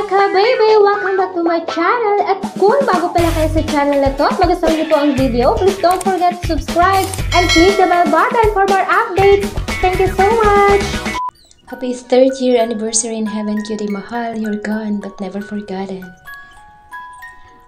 mga ka-baby! Welcome back to my channel! At kung bago pala kayo sa channel na to at magustuhan niyo po ang video, please don't forget to subscribe and click the bell button for more updates! Thank you so much! Happy 3rd year anniversary in heaven, cutie mahal. You're gone but never forgotten.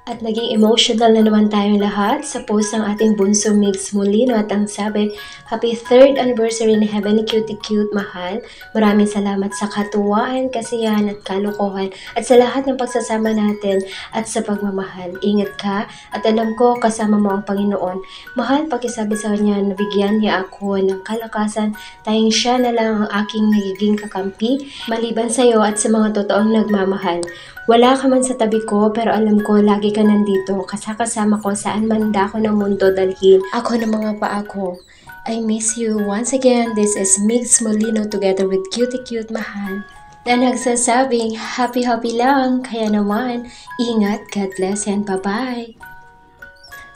At naging emotional na naman tayong lahat sa post ng ating bunso Migs Molino at ang sabi, Happy 3rd anniversary in heaven, cutie cute mahal. Maraming salamat sa katuwaan, kasiyahan at kalokohan at sa lahat ng pagsasama natin at sa pagmamahal. Ingat ka at alam ko kasama mo ang Panginoon. Mahal, pakisabi sa kanya na bigyan niya ako ng kalakasan. Tayong siya na lang ang aking nagiging kakampi maliban sa iyo at sa mga totoong nagmamahal. Wala ka man sa tabi ko pero alam ko lagi ka nandito, kasama ko saan man dako ng mundo dalhin ako ng mga paa ko. I miss you. Once again, this is Migs Molino together with Cutie Cute Mahal na nagsasabing happy lang, kaya naman ingat, God bless and bye-bye.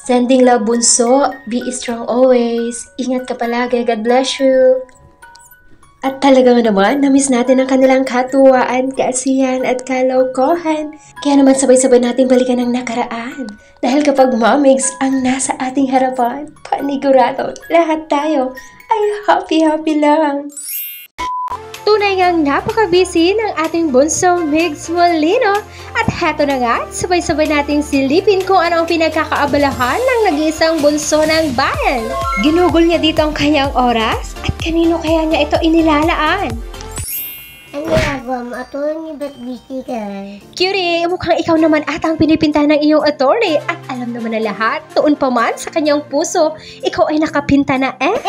Sending love bunso, be strong always, ingat ka palagi, God bless you. At talagang naman, namiss natin ang kanilang katuwaan, kaasiyan at kalokohan. Kaya naman sabay-sabay nating balikan ang nakaraan. Dahil kapag mamigs ang nasa ating harapan, panigurado, lahat tayo ay happy lang. Tunay ngang napaka-busy ng ating bunso Migs Molino. At heto na nga, sabay-sabay nating silipin kung ano ang pinagkakaabalahan ng nag-iisang bunso ng bayan. Ginugol niya dito ang kanyang oras at kanino kaya niya ito inilalaan? Ano ginagawa mo? Attorney, ba't busy ka? Cutie, mukhang ikaw naman atang pinipinta ng iyong attorney at alam naman na lahat, tuon pa man sa kanyang puso, ikaw ay nakapinta na eh.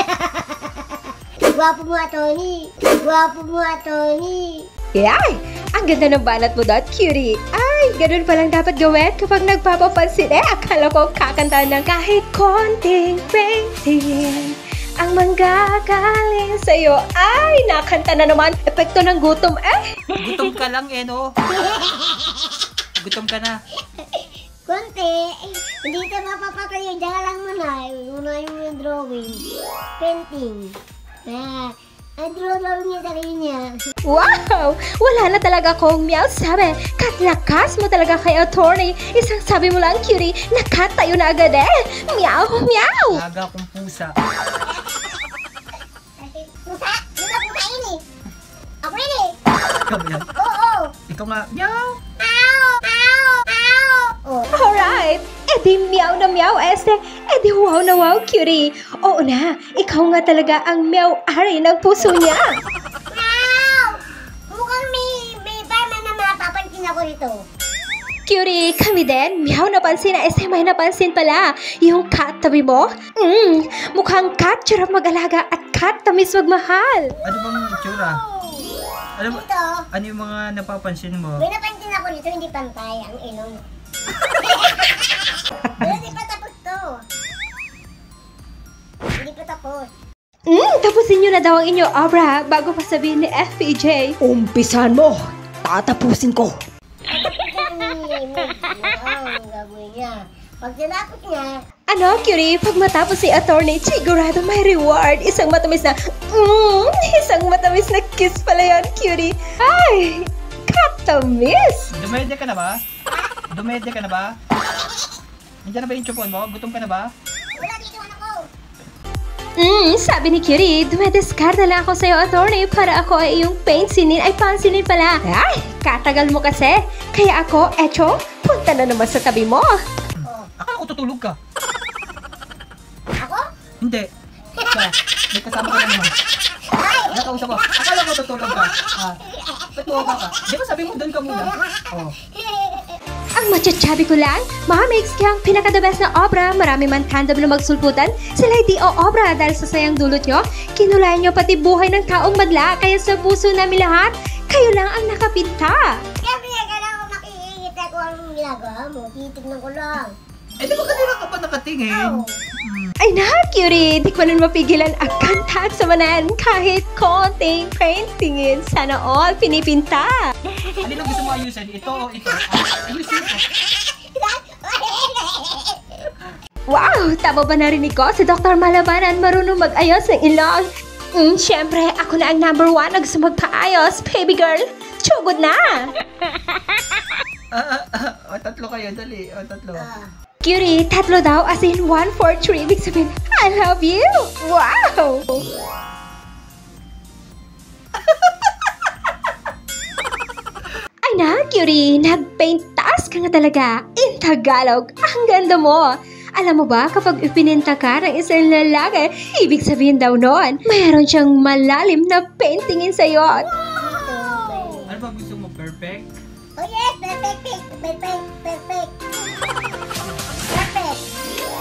Gwapo mo, Attorney! Gwapo mo, Attorney! Yay! Ang ganda ng banat mo dot, cutie. Ay, ganun palang dapat gawin kapag nagpapapansin eh. Akala ko kakanta ng kahit konting painting ang manggagaling sa'yo. Ay, nakanta na naman. Epekto ng gutom eh. Gutom ka lang eh, no? Gutom ka na. Konti, hindi ka mapapatayo. Diyan lang muna. Unahin mo yung drawing. Painting. Ang draw niya sarili niya. Wow! Wala na talaga akong meow sabi. Katlakas mo talaga kay attorney. Isang sabi mo lang, cutie, nakatayo na agad eh. Meow! Laga akong pusa. Pusa? Pusa ini. Ako rin eh. Ikaw ba yan? Oo. Ikaw nga. Meow! Oh. Alright! Edi meow na meow, este. Edi wow na wow, cutie. Oo na, ikaw nga talaga ang meow-ari ng puso niya. Meow! Mukhang may barman na mapapansin ako rito. Cutie, kami din. Meow napansin na este, may napansin pala. Yung cat tabi mo? Mukhang cat sarap mag-alaga at cat tamis magmahal. Ano bang itsura? Ano ba? Ito. Ano yung mga napapansin mo? May napansin ako rito, hindi pantay ang ilong. Pero hindi pa tapos to. Hindi pa tapos. Tapusin nyo na daw ang inyong obra bago pa sabihin ni FPJ. Umpisan mo! Tatapusin ko! Ang gagawin niya. Pag tinapos niya, Ano, cutie? Pag matapos si attorney, sigurado may reward. Isang matamis na, kiss pala yan, cutie. Ay, katamis! Dumede ka na ba? Dumede ka na ba? Nandiyan na ba yung chupon mo? Gutom ka na ba? wala dito anak ko. Sabi ni cutie, dumediskarta lang ako sa'yo, attorney, para ako ay iyong pansinin pala. Ay, katagal mo kasi. Kaya ako, echo, punta na naman sa tabi mo. Akala ko tutulog ka. Ako? Hindi. May kasama ka na naman. Nakausap ko. Akala ko tutulog ka. Patuwa ka. Di ba sabi mo doon ka muna? Oh. Ang matchatsabi ko lang, mga mix kayang pinaka-the best na obra, marami man tandem na magsulputan, sila'y di o obra dahil sa sayang dulot nyo, kinulayan nyo pati buhay ng taong madla, kaya sa puso namin lahat, kayo lang ang nakapinta. Siyempre, kailangan ko makiingit ako anong ginagawa mo. Titignan ko lang. Eh di ba kanina ka pa nakatingin? Oh. Ay na, cutie, di ko na mapigilan ang kanta at samanan kahit konting paintingin. Sana all pinipinta. Ano lang gusto mo ayusin? Ito o ito? Ayusin ko. Wow, tama ba narinig ko? Si Dr. Malabanan marunong mag-ayos ng ilong. Siyempre, ako na ang #1 na gusto magpaayos, baby girl. Chugod na! Tatlo kayo, dali. Tatlo. Cutie, tatlo daw as in 1, 4, 3. Ibig sabihin, I love you! Wow! Ay na, Cutie, nag-paint task ka nga talaga. In Tagalog, ang ganda mo. Alam mo ba, kapag ipininta ka ng isang lalaki, ibig sabihin daw noon, mayroon siyang malalim na paintingin sa'yo. Ano ba gusto mo? Perfect? Oh yes, perfect. Perfect.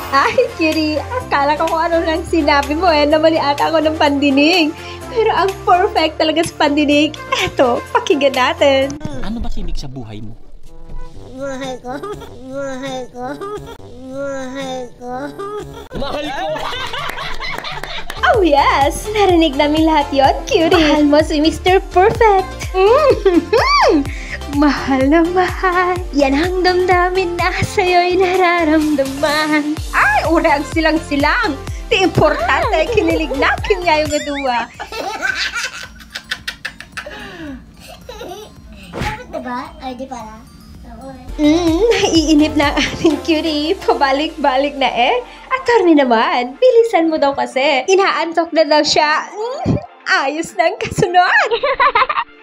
Ay, Cutie, akala ko kung ano lang sinabi mo namali ata ako ng pandinig. Pero ang perfect talaga sa pandinig, eto, pakinggan natin. Ano ba sinig sa buhay mo? Mahal ko. Oh yes, narinig namin lahat yon, Cutie. Mahal mo si Mr. Perfect. Mahal na mahal. Yan ang damdamin na sa'yo'y nararamdaman. Ay, urang silang-silang. Di importante ay kinilig na kinyayo nga duwa. Dapat diba? Ay, di pala. Naiinip na ang ating Cutie. Pabalik-balik na At Carmi naman, bilisan mo daw kasi. Inaantok na daw siya. Ayos ng kasunod.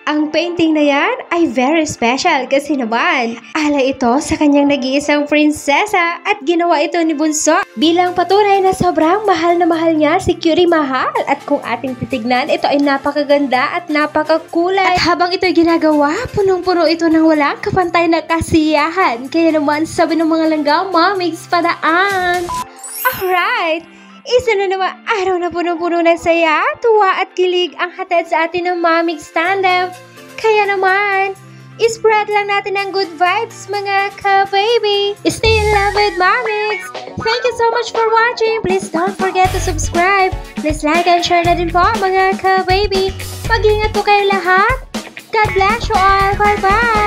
Ang painting na yan ay very special kasi naman ala ito sa kanyang nag-iisang prinsesa at ginawa ito ni Bunso bilang patunay na sobrang mahal na mahal niya si Cutie Mahal. At kung ating titignan, ito ay napakaganda at napakakulay. At habang ito ay ginagawa, punong-puno ito ng walang kapantay na kasiyahan. Kaya naman sabi ng mga langgam, mamigs padaan. Alright! Isa na naman araw na punong-puno ng saya, tuwa at kilig ang hatid sa atin ng Mamigs Tandem. Kaya naman, spread lang natin ang good vibes mga ka-baby. Stay in love with Mamigs! Thank you so much for watching. Please don't forget to subscribe. Please like and share na din po mga ka-baby. Mag-ingat po kayo lahat. God bless you all. Bye-bye!